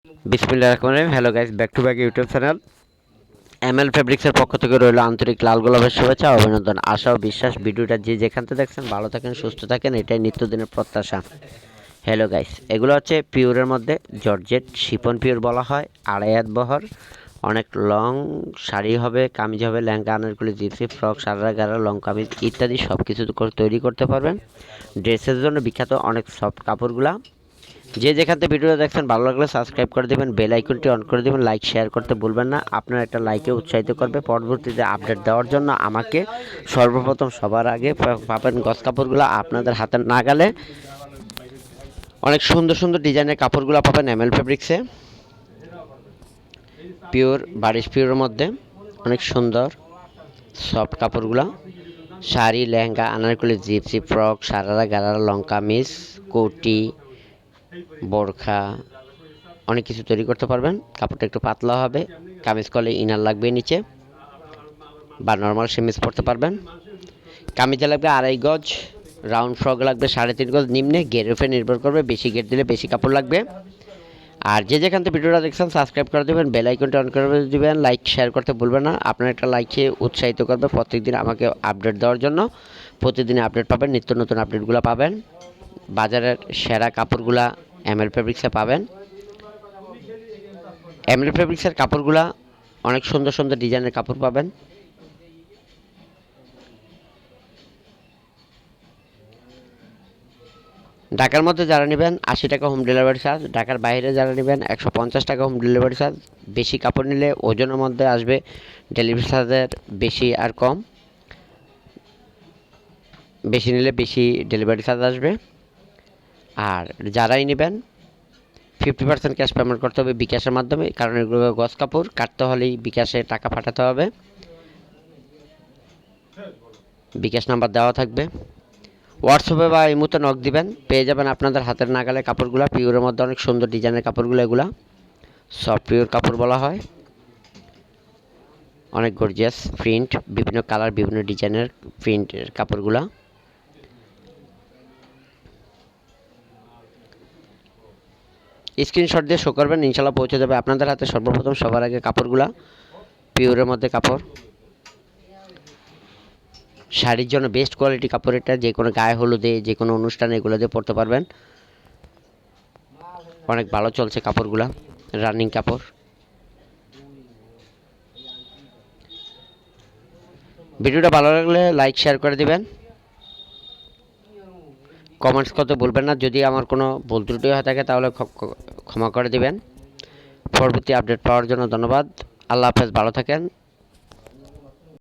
বিসমিল্লাহির রহমানির রহিম। Hello guys, back to back YouTube channel ML ফেব্রিক্সের পক্ষ থেকে রইল আন্তরিক লাল গোলাপের শুভেচ্ছা ও অভিনন্দন, আশা ও বিশ্বাস ভিডিওটা যে যেখান থেকে দেখছেন ভালো থাকেন, সুস্থ থাকেন, এটাই নিত্যদিনের প্রত্যাশা। হ্যালো গাইস, এগুলো হচ্ছে পিওরের মধ্যে জর্জেট শিফন পিওর বলা হয়, আড়াই হাত বহর, অনেক লং শাড়ি হবে, কামিজ হবে, lehenga, Anarkali, gypsy, frock, sharara, gharara, long kameez ইত্যাদি সব কিছু তৈরি করতে পারবেন। ড্রেসের জন্য বিখ্যাত অনেক সফট কাপড়গুলা। যে যেখান থেকে ভিডিওটা দেখছেন ভালো লাগলে সাবস্ক্রাইব করে দেবেন, বেল আইকনটি অন করে দেবেন, লাইক শেয়ার করতে ভুলবেন না। আপনার একটা লাইকে উৎসাহিত করবে পরবর্তীতে আপডেট দেওয়ার জন্য আমাকে। সর্বপ্রথম সবার আগে পাবেন গস কাপড়গুলো আপনাদের হাতের নাগালে। অনেক সুন্দর সুন্দর ডিজাইনের কাপড়গুলো পাবেন এমএল ফেব্রিক্সে, পিওর বারিশ পিওরের মধ্যে অনেক সুন্দর সফট কাপড়গুলো। Sari, lehenga, Anarkali, gypsy, frock, sharara, gharara, long kameez, কোটি, বোরখা অনেক কিছু তৈরি করতে পারবেন। কাপড়টা একটু পাতলা হবে, কামিজ করলে ইনার লাগবে নিচে বা নর্মাল সেমিজ পরতে পারবেন। কামিজে লাগবে 2.5 গজ, রাউন্ড ফ্রক লাগবে 3.5 গজ নিম্নে, গেরের উপরে নির্ভর করবে, বেশি গেট দিলে বেশি কাপড় লাগবে। আর যে যেখান থেকে ভিডিওটা দেখছেন সাবস্ক্রাইব করে দেবেন, বেল আইকনটা অন করে দেবেন, লাইক শেয়ার করতে ভুলবেন না। আপনার একটা লাইকে উৎসাহিত করবে প্রত্যেকদিন আমাকে আপডেট দেওয়ার জন্য। প্রতিদিন আপডেট পাবেন, নিত্য নতুন আপডেটগুলো পাবেন। বাজারের সেরা কাপড়গুলা এমএল ফেব্রিক্সে পাবেন। এমএল ফেব্রিক্সের কাপড়গুলা অনেক সুন্দর সুন্দর ডিজাইনের কাপড় পাবেন। ঢাকার মধ্যে যারা নেবেন 80 টাকা হোম ডেলিভারি চার্জ, ঢাকার বাইরে যারা নেবেন 150 টাকা হোম ডেলিভারি চার্জ। বেশি কাপড় নিলে ওজনের মধ্যে আসবে ডেলিভারি চার্জের বেশি আর কম, বেশি নিলে বেশি ডেলিভারি চার্জ আসবে। আর যারাই নেবেন 50% ক্যাশ পেমেন্ট করতে হবে বিকাশের মাধ্যমে, কারণ এগুলো গস কাপড়, কাটতে হলেই বিকাশে টাকা পাঠাতে হবে। বিকাশ নাম্বার দেওয়া থাকবে, হোয়াটসঅ্যাপে বা ইমোতে নক দিবেন, পেয়ে যাবেন আপনাদের হাতের নাগালে কাপড়গুলো। পিওরের মধ্যে অনেক সুন্দর ডিজাইনের কাপড়গুলো, এগুলা সফট পিওর কাপড় বলা হয়। অনেক গর্জিয়াস প্রিন্ট, বিভিন্ন কালার, বিভিন্ন ডিজাইনের প্রিন্টের কাপড়গুলা। স্ক্রিনশট দিয়ে শো করবেন, ইনশাল্লাহ পৌঁছে যাবে আপনাদের হাতে সর্বপ্রথম সবার আগে কাপড়গুলা। পিওরের মধ্যে কাপড়, শাড়ির জন্য বেস্ট কোয়ালিটি কাপড় এটা, যে কোনো গায়ে হলুদে, যে কোনো অনুষ্ঠানে এগুলো দিয়ে পরতে পারবেন। অনেক ভালো চলছে কাপড়গুলা, রানিং কাপড়। ভিডিওটা ভালো লাগলে লাইক শেয়ার করে দিবেন, কমেন্টস করতে ভুলবেন না। যদি আমার কোনো ভুল ত্রুটি হয়ে থাকে তাহলে ক্ষমা করে দিবেন। পরবর্তী আপডেট পাওয়ার জন্য ধন্যবাদ। আল্লাহ হাফেজ, ভালো থাকেন।